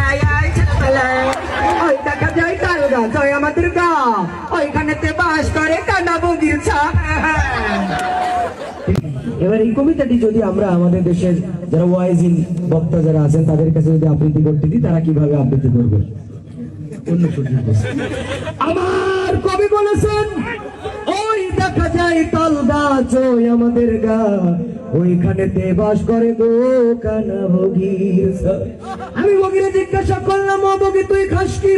আয় আয় ছেলেবেলা, ওই দেখা যায় তাল গাছ, ওই আমাদের গা, ওইখানেতে বাস করে কানা বগির ছা। এবার এই কবিতাটি যদি আমরা আমাদের দেশের যারা ওয়াইজিন বক্তা যারা আছেন তাদের কাছে যদি আবৃত্তি করতে দিই, তারা কিভাবে আবৃত্তি করবে? অন্য সুযোগ আমার কবি বলেছেন, ওই দেখা যায় তাল গাছ, ওই আমাদের গা, ওইখানেতে বাস করে গো কানা বগির ছা। আমি বগিরে জিজ্ঞাসা করলাম, ও বগি তুই খাস কি?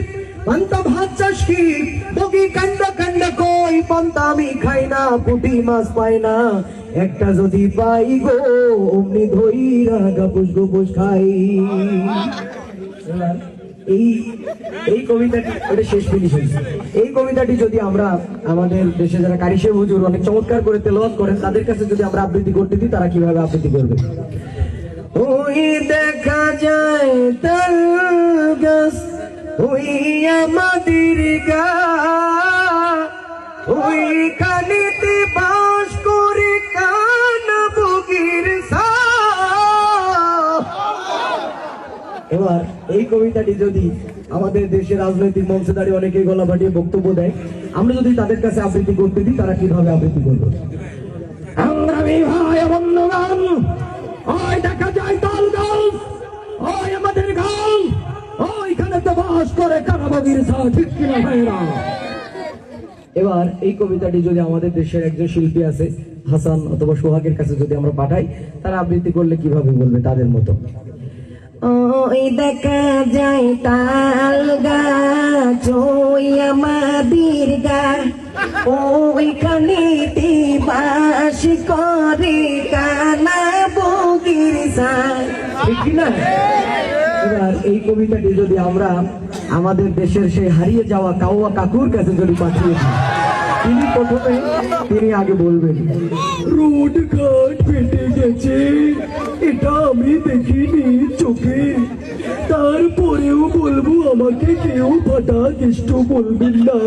পান্তা ভাত চাস কি? বগি কান্ড কান্ড কই, পান্তা আমি খাই না, পুঁটি মাছ পাই না, একটা যদি পাই গো অমনি ধইরা গাপুস গুপুস খাই। এই কবিতাটি ওটা শেষ ফিনিশ হয়েছে। এই কবিতাটি যদি আমরা আমাদের দেশে যারা কারি সাহেব হুজুর অনেক চমৎকার করে তেলাওয়াত করেন, তাদের কাছে যদি আমরা আবৃত্তি করতে দিই, তারা কিভাবে আবৃত্তি করবে? ওই দেখা যায় তাল গাছ, ওই আমাদের গা, ওই কানিতে বাস করে কানা বগির ছা। এবার এই কবিতাটি যদি আমাদের দেশের রাজনৈতিক মঞ্চে দাঁড়িয়ে অনেকেই গলা ফাটিয়ে বক্তব্য দেয়, আমরা যদি তাদের কাছে আবৃত্তি করতে দিই, তারা কিভাবে আবৃত্তি করবে? আমরা ভাই বন্ধুগণ, ওই দেখা যায় তাল গাছ, ওই আমাদের গান, ওইখানে তো বাস করে কানা বগির ছা। ঠিক কিনা ভাইরা? এবার এই কবিতাটি যদি আমাদের দেশের একজন শিল্পী আছে হাসান অথবা সোহাগের কাছে যদি আমরা পাঠাই, তারা আবৃত্তি করলে কিভাবে বলবে তাদের মতো? ওই দেখা যায় তাল গাছ, ওই আমাদের গা, ওইখানেতে বাস করে কানা বগির ছা। ঠিক না? এবার এই কবিতাটি যদি আমরা আমাদের দেশের সেই হারিয়ে যাওয়া কাউয়া কাকুর কাছে যদি পাঠিয়ে দিই, তিনি আগে বলবেন, রোড ঘাট ফেটে গেছে, এটা আমি দেখিনি চোখে, তারপরেও বলবো আমাকে কেউ ফাটা কেষ্ট বলবেন না।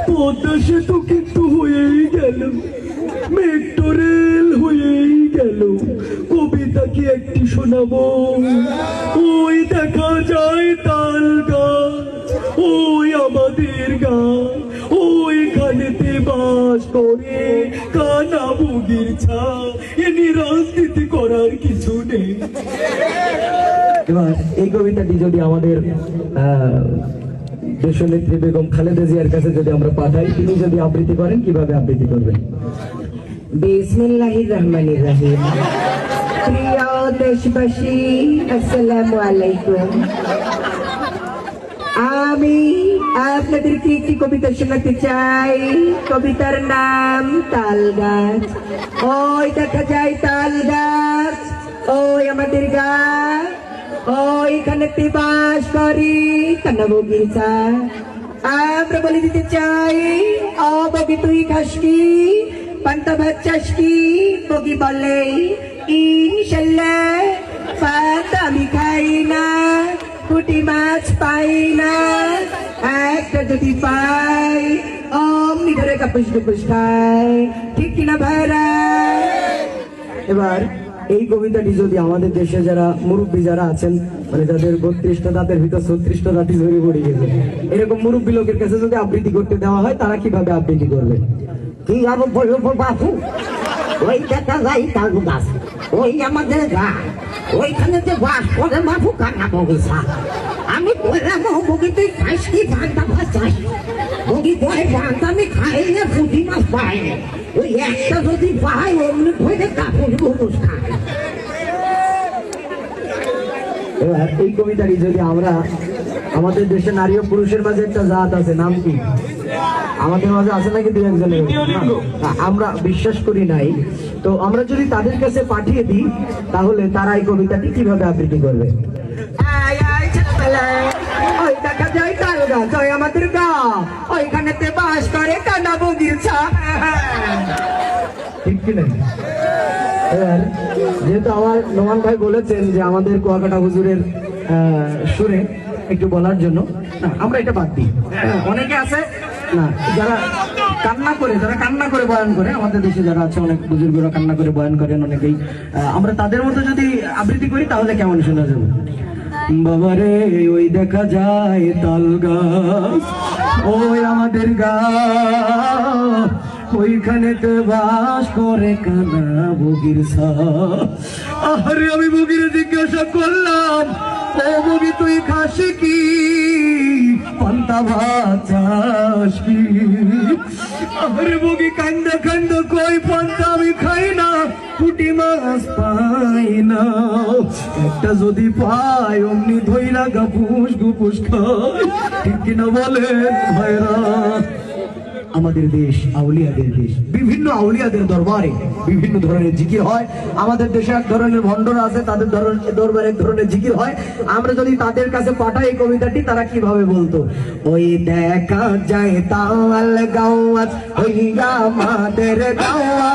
পদ্মা সেতু কিন্তু হয়েই গেল, মেট্রো রেল হয়েই গেল, কবিতা কি একটি শোনাবো? ওই দেখা যায় তাল গাছ, ওই আমাদের গা, ওইখানেতে বাস করে কানা বগির ছা। এনি রাজনীতি করার কিছু নেই। এবার এই কবিতাটি যদি আমাদের দেশনেত্রী বেগম খালেদা জিয়ার কাছে যদি আমরা পাঠাই, তিনি যদি আবৃত্তি করেন, কিভাবে আবৃত্তি করবেন? বিসমিল্লাহির রহমানির রহিম। প্রিয় দেশবাসী, আসসালামু আলাইকুম। আমি আপনাদেরকে একটি কবিতা শোনাতে চাই। কবিতার নাম তাল গাছ। ওই দেখা যায় তাল গাছ, ওই আমাদের গা, ওইখানেতে বাস করি কানা বগির ছা। আমরা বলে দিতে চাই, ও বগি তুই খাস কি? পান্তা ভাত চাস কি? বগি বলে ইনশাল্লাহ, পান্তা আমি খাই না, পুঁটি মাছ পাই না, একটা যদি পাই অমনি ধরে কাপুস কুপুস খায়। ঠিক কিনা ভাইরা? এবার এই কবিতাটি যদি আমাদের দেশে যারা মুরব্বী যারা আছেন, মানে যাদের 32টা দাঁতের ভিতর 36টা দাঁতই ধরে পড়ে গেছে, এরকম মুরব্বী লোকের কাছে যদি আবৃত্তি করতে দেওয়া হয়, তারা কিভাবে আবৃত্তি করবে? কি আরো বলবো বাবু, ওই দেখা যায় তাল গাছ, ওই আমাদের গা, ওইখানে যে বাস করে বাবু কানা বগির ছা। আমি বললাম, ও বগি তুই খাইস কি? পান্তা ভাত চাই। বগি কয় পান্তা আমি খাই না, পুঁটি মাছ পাই না, ওই একটা যদি পাই অমনি ধরে কাপুস গুপুস খায়। এবার এই কবিতাটি যদি আমরা আমাদের দেশে নারী ও পুরুষের মাঝে একটা জাত আছে, নাম কি? আমাদের মাঝে আছে নাকি দু একজনের? আমরা বিশ্বাস করি নাই। তো আমরা যদি তাদের কাছে পাঠিয়ে দিই, তাহলে তারা এই কবিতাটি কিভাবে আবৃত্তি করবে? আয় আয় ছেলেবেলা, ওই দেখা যায় তাল গাছ, ওই আমাদের গা, ওইখানেতে বাস করে কানা বগির ছা। ঠিক কিনা? এবার যেহেতু আমার নোমান ভাই বলেছেন যে আমাদের কুয়াকাটা হুজুরের সুরে একটু বলার জন্য, না আমরা এটা বাদ দিই। অনেকে আছে না যারা কান্না করে বয়ান করে, আমাদের দেশে যারা আছে অনেক বুজুর্গরা কান্না করে বয়ান করেন অনেকেই, আমরা তাদের মতো যদি আবৃত্তি করি তাহলে কেমন শোনা যাবে? বাবারে ওই দেখা যায় তাল গাছ, ওই আমাদের গাছ, ওইখানেতে বাস করে কানা বগির ছা। আরে আমি বগিরে জিজ্ঞাসা করলাম, ও বগি তুই খাস কি, পান্তা ভাত চাস কি? আরে বগি কান্দা কান্দা কই, পান্তা আমি খাই না, পুঁটি মাছ পাই না, একটা যদি পাই অমনি ধইরা গাপুস গুপুস খাই। ঠিক কিনা বলেন ভাইরা? আমাদের দেশ আউলিয়াদের দেশ, বিভিন্ন আউলিয়াদের দরবারে বিভিন্ন ধরনের জিকির হয়। আমাদের দেশে এক ধরনের ভণ্ডরা আছে, তাদের দরবারে এক ধরনের জিকির হয়। আমরা যদি তাদের কাছে পাঠাই এই কবিতাটি, তারা কিভাবে বলতো? ওই দেখা যায় তাল গাওয়াত, ওই আমাদের গাওয়া,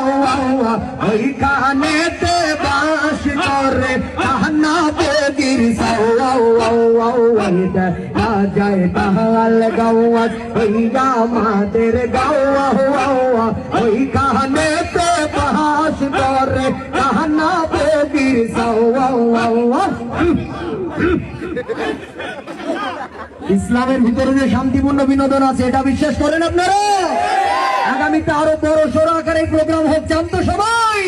ওই কানেতে বাস করে কানা বগির সাওয়া। ওই দেখা যায় তাল গাওয়াত, ওই আমাদের গাওয়া, ওই কানেতে বাস করে কানা বগির সাওয়া। ইসলামের ভিতরে যে শান্তিপূর্ণ বিনোদন আছে, এটা বিশ্বাস করেন আপনারা? আগামীতে আরো বড় সড় আকারে প্রোগ্রাম হোক, চান তো সবাই?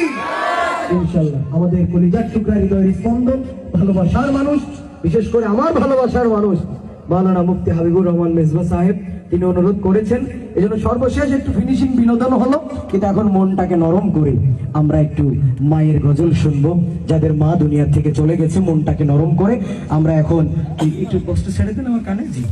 ইনশাল্লাহ। আমাদের কলিজার টুকরা হৃদয়ের স্পন্দন, ভালোবাসার মানুষ, বিশেষ করে আমার ভালোবাসার মানুষ মাওলানা মুফতি হাবিবুর রহমান মেজবা সাহেব, তিনি অনুরোধ করেছেন। এই জন্য সর্বশেষ একটু ফিনিশিং বিনোদন হলো, কিন্তু এখন মনটাকে নরম করে আমরা একটু মায়ের গজল শুনবো। যাদের মা দুনিয়া থেকে চলে গেছে, মনটাকে নরম করে আমরা এখন একটু কষ্ট ছেড়ে দেন আমার কানে। জি।